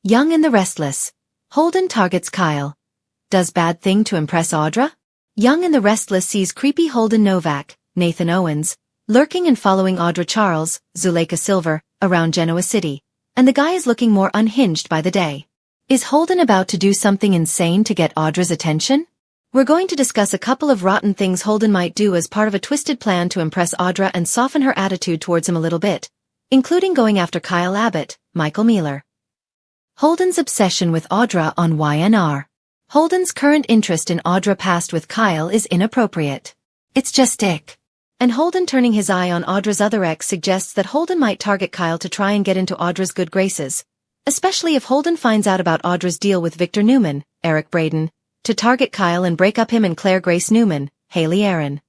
Young and the Restless. Holden targets Kyle. Does bad thing to impress Audra? Young and the Restless sees creepy Holden Novak, Nathan Owens, lurking and following Audra Charles, Zuleika Silver, around Genoa City, and the guy is looking more unhinged by the day. Is Holden about to do something insane to get Audra's attention? We're going to discuss a couple of rotten things Holden might do as part of a twisted plan to impress Audra and soften her attitude towards him a little bit, including going after Kyle Abbott, Michael Mealer. Holden's obsession with Audra on YNR. Holden's current interest in Audra past with Kyle is inappropriate. It's just ick. And Holden turning his eye on Audra's other ex suggests that Holden might target Kyle to try and get into Audra's good graces, especially if Holden finds out about Audra's deal with Victor Newman, Eric Braden, to target Kyle and break up him and Claire Grace Newman, Haley Aaron.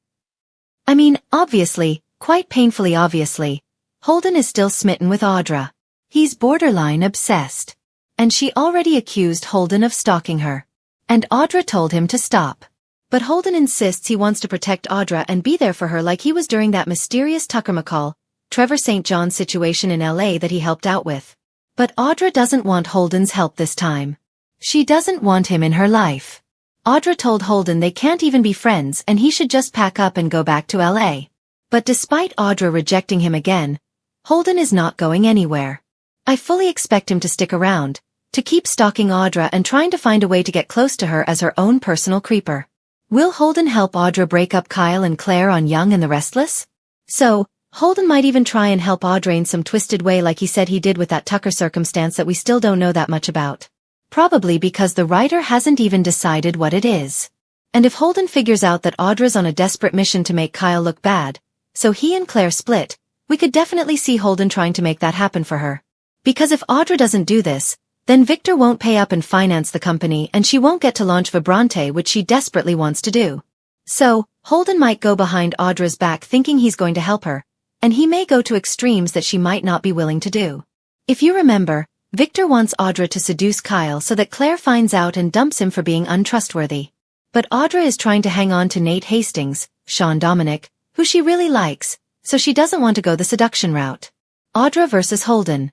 I mean, obviously, quite painfully obviously, Holden is still smitten with Audra. He's borderline obsessed. And she already accused Holden of stalking her. And Audra told him to stop. But Holden insists he wants to protect Audra and be there for her like he was during that mysterious Tucker McCall, Trevor St. John situation in LA that he helped out with. But Audra doesn't want Holden's help this time. She doesn't want him in her life. Audra told Holden they can't even be friends and he should just pack up and go back to LA. But despite Audra rejecting him again, Holden is not going anywhere. I fully expect him to stick around, to keep stalking Audra and trying to find a way to get close to her as her own personal creeper. Will Holden help Audra break up Kyle and Claire on Young and the Restless? So, Holden might even try and help Audra in some twisted way like he said he did with that Tucker circumstance that we still don't know that much about. Probably because the writer hasn't even decided what it is. And if Holden figures out that Audra's on a desperate mission to make Kyle look bad, so he and Claire split, we could definitely see Holden trying to make that happen for her. Because if Audra doesn't do this, then Victor won't pay up and finance the company and she won't get to launch Vibrante, which she desperately wants to do. So, Holden might go behind Audra's back thinking he's going to help her, and he may go to extremes that she might not be willing to do. If you remember, Victor wants Audra to seduce Kyle so that Claire finds out and dumps him for being untrustworthy. But Audra is trying to hang on to Nate Hastings, Sean Dominic, who she really likes, so she doesn't want to go the seduction route. Audra versus Holden.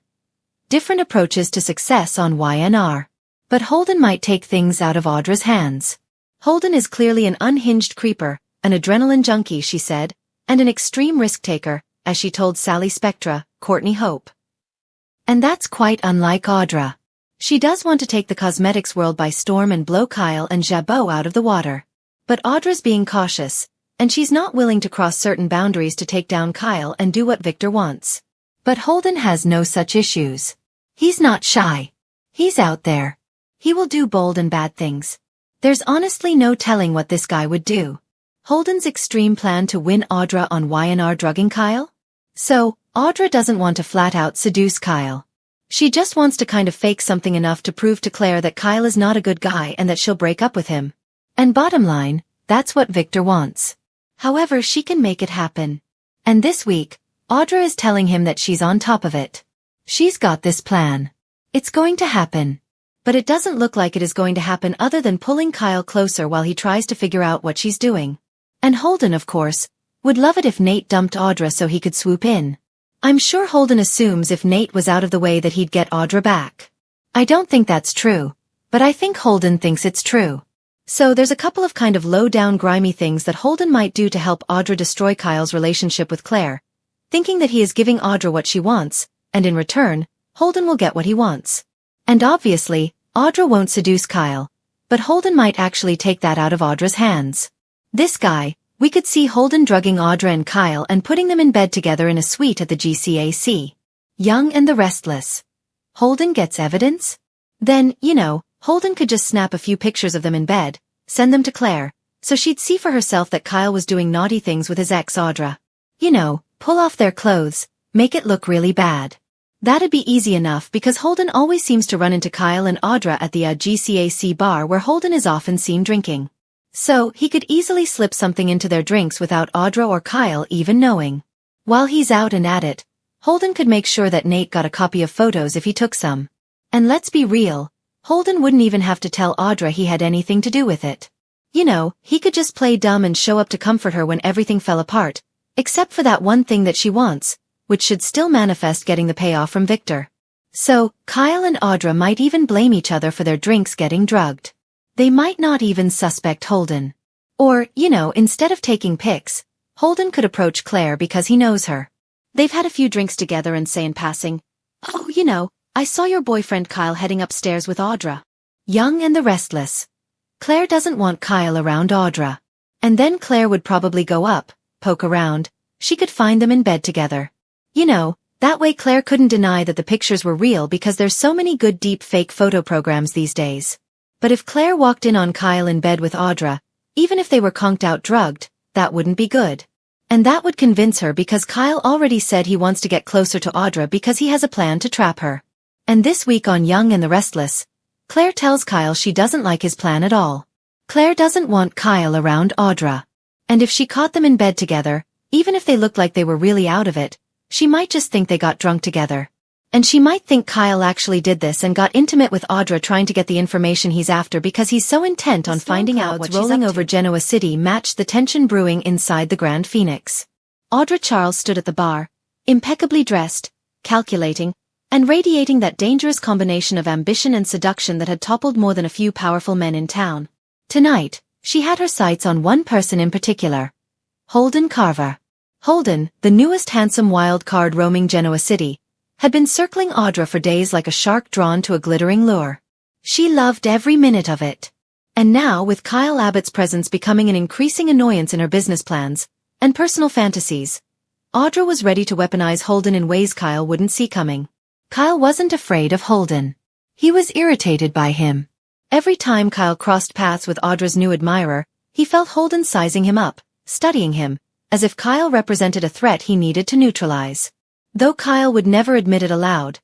Different approaches to success on YNR. But Holden might take things out of Audra's hands. Holden is clearly an unhinged creeper, an adrenaline junkie, she said, and an extreme risk-taker, as she told Sally Spectra, Courtney Hope. And that's quite unlike Audra. She does want to take the cosmetics world by storm and blow Kyle and Jabot out of the water. But Audra's being cautious, and she's not willing to cross certain boundaries to take down Kyle and do what Victor wants. But Holden has no such issues. He's not shy. He's out there. He will do bold and bad things. There's honestly no telling what this guy would do. Holden's extreme plan to win Audra on YNR drugging Kyle? So, Audra doesn't want to flat-out seduce Kyle. She just wants to kind of fake something enough to prove to Claire that Kyle is not a good guy and that she'll break up with him. And bottom line, that's what Victor wants. However, she can make it happen. And this week, Audra is telling him that she's on top of it. She's got this plan. It's going to happen. But it doesn't look like it is going to happen other than pulling Kyle closer while he tries to figure out what she's doing. And Holden, of course, would love it if Nate dumped Audra so he could swoop in. I'm sure Holden assumes if Nate was out of the way that he'd get Audra back. I don't think that's true, but I think Holden thinks it's true. So there's a couple of kind of low-down grimy things that Holden might do to help Audra destroy Kyle's relationship with Claire, thinking that he is giving Audra what she wants, and in return, Holden will get what he wants. And obviously, Audra won't seduce Kyle, but Holden might actually take that out of Audra's hands. This guy, we could see Holden drugging Audra and Kyle and putting them in bed together in a suite at the GCAC. Young and the Restless. Holden gets evidence? Then, Holden could just snap a few pictures of them in bed, send them to Claire, so she'd see for herself that Kyle was doing naughty things with his ex Audra. Pull off their clothes, make it look really bad. That'd be easy enough because Holden always seems to run into Kyle and Audra at the GCAC bar where Holden is often seen drinking. So, he could easily slip something into their drinks without Audra or Kyle even knowing. While he's out and at it, Holden could make sure that Nate got a copy of photos if he took some. And let's be real, Holden wouldn't even have to tell Audra he had anything to do with it. He could just play dumb and show up to comfort her when everything fell apart, except for that one thing that she wants, which should still manifest getting the payoff from Victor. So, Kyle and Audra might even blame each other for their drinks getting drugged. They might not even suspect Holden. Or, instead of taking pics, Holden could approach Claire because he knows her. They've had a few drinks together and say in passing, "Oh, I saw your boyfriend Kyle heading upstairs with Audra." Young and the Restless. Claire doesn't want Kyle around Audra. And then Claire would probably go up, poke around. She could find them in bed together. That way Claire couldn't deny that the pictures were real because there's so many good deep fake photo programs these days. But if Claire walked in on Kyle in bed with Audra, even if they were conked out drugged, that wouldn't be good. And that would convince her because Kyle already said he wants to get closer to Audra because he has a plan to trap her. And this week on Young and the Restless, Claire tells Kyle she doesn't like his plan at all. Claire doesn't want Kyle around Audra. And if she caught them in bed together, even if they looked like they were really out of it, she might just think they got drunk together. And she might think Kyle actually did this and got intimate with Audra trying to get the information he's after because he's so intent on finding out what's rolling over Genoa City matched the tension brewing inside the Grand Phoenix. Audra Charles stood at the bar, impeccably dressed, calculating, and radiating that dangerous combination of ambition and seduction that had toppled more than a few powerful men in town. Tonight, she had her sights on one person in particular. Holden Carver. Holden, the newest handsome wild card roaming Genoa City, had been circling Audra for days like a shark drawn to a glittering lure. She loved every minute of it. And now, with Kyle Abbott's presence becoming an increasing annoyance in her business plans and personal fantasies, Audra was ready to weaponize Holden in ways Kyle wouldn't see coming. Kyle wasn't afraid of Holden. He was irritated by him. Every time Kyle crossed paths with Audra's new admirer, he felt Holden sizing him up, studying him, as if Kyle represented a threat he needed to neutralize. Though Kyle would never admit it aloud,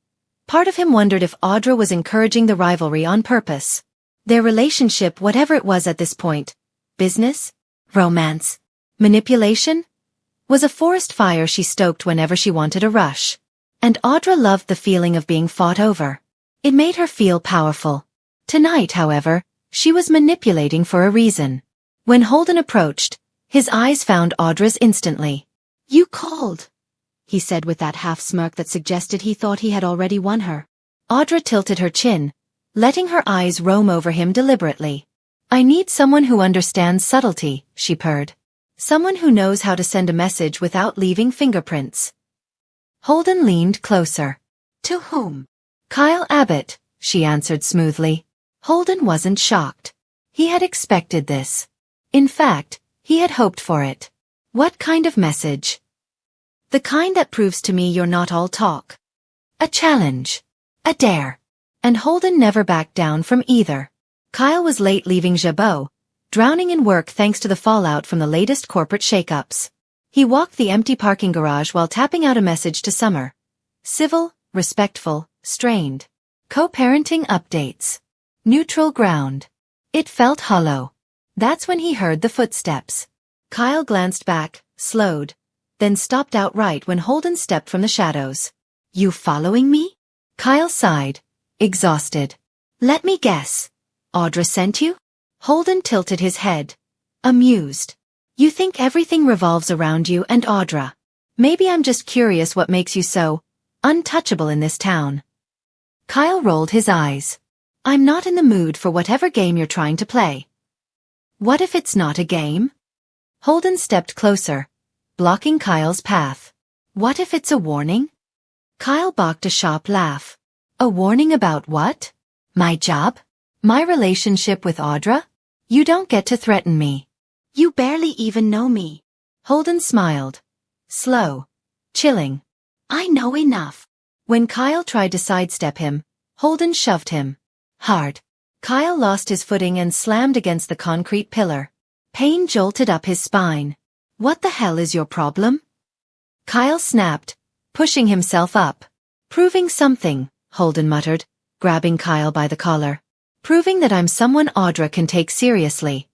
part of him wondered if Audra was encouraging the rivalry on purpose. Their relationship, whatever it was at this point, business, romance, manipulation, was a forest fire she stoked whenever she wanted a rush. And Audra loved the feeling of being fought over. It made her feel powerful. Tonight, however, she was manipulating for a reason. When Holden approached, his eyes found Audra's instantly. "You called," he said with that half-smirk that suggested he thought he had already won her. Audra tilted her chin, letting her eyes roam over him deliberately. "I need someone who understands subtlety," she purred. "Someone who knows how to send a message without leaving fingerprints." Holden leaned closer. "To whom?" "Kyle Abbott," she answered smoothly. Holden wasn't shocked. He had expected this. In fact, he had hoped for it. "What kind of message?" "The kind that proves to me you're not all talk. A challenge. A dare." And Holden never backed down from either. Kyle was late leaving Jabot, drowning in work thanks to the fallout from the latest corporate shakeups. He walked the empty parking garage while tapping out a message to Summer. Civil, respectful, strained. Co-parenting updates. Neutral ground. It felt hollow. That's when he heard the footsteps. Kyle glanced back, slowed, then stopped outright when Holden stepped from the shadows. "You following me?" Kyle sighed, exhausted. "Let me guess. Audra sent you?" Holden tilted his head, amused. "You think everything revolves around you and Audra. Maybe I'm just curious what makes you so untouchable in this town." Kyle rolled his eyes. "I'm not in the mood for whatever game you're trying to play." "What if it's not a game?" Holden stepped closer, blocking Kyle's path. "What if it's a warning?" Kyle balked a sharp laugh. "A warning about what? My job? My relationship with Audra? You don't get to threaten me. You barely even know me." Holden smiled. Slow. Chilling. "I know enough." When Kyle tried to sidestep him, Holden shoved him. Hard. Kyle lost his footing and slammed against the concrete pillar. Pain jolted up his spine. "What the hell is your problem?" Kyle snapped, pushing himself up. "Proving something," Holden muttered, grabbing Kyle by the collar. "Proving that I'm someone Audra can take seriously."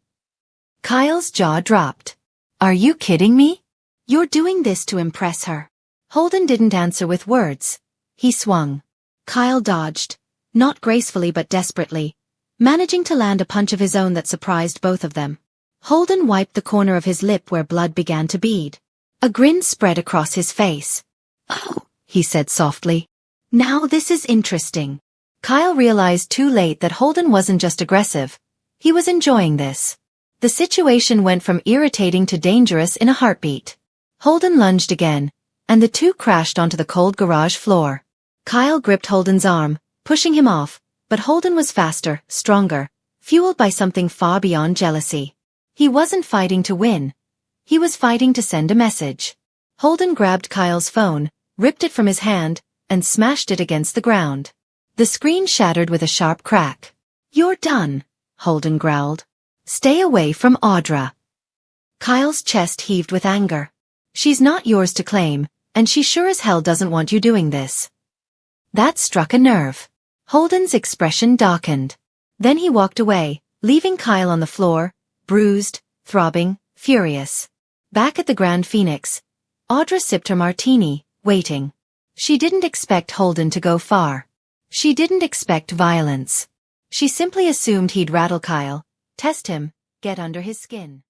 Kyle's jaw dropped. "Are you kidding me? You're doing this to impress her." Holden didn't answer with words. He swung. Kyle dodged, not gracefully but desperately, managing to land a punch of his own that surprised both of them. Holden wiped the corner of his lip where blood began to bead. A grin spread across his face. "Oh," he said softly. Now this is interesting. Kyle realized too late that Holden wasn't just aggressive. He was enjoying this. The situation went from irritating to dangerous in a heartbeat. Holden lunged again, and the two crashed onto the cold garage floor. Kyle gripped Holden's arm, pushing him off, but Holden was faster, stronger, fueled by something far beyond jealousy. He wasn't fighting to win. He was fighting to send a message. Holden grabbed Kyle's phone, ripped it from his hand, and smashed it against the ground. The screen shattered with a sharp crack. "You're done," Holden growled. "Stay away from Audra." Kyle's chest heaved with anger. "She's not yours to claim, and she sure as hell doesn't want you doing this." That struck a nerve. Holden's expression darkened. Then he walked away, leaving Kyle on the floor, bruised, throbbing, furious. Back at the Grand Phoenix, Audra sipped her martini, waiting. She didn't expect Holden to go far. She didn't expect violence. She simply assumed he'd rattle Kyle, test him, get under his skin.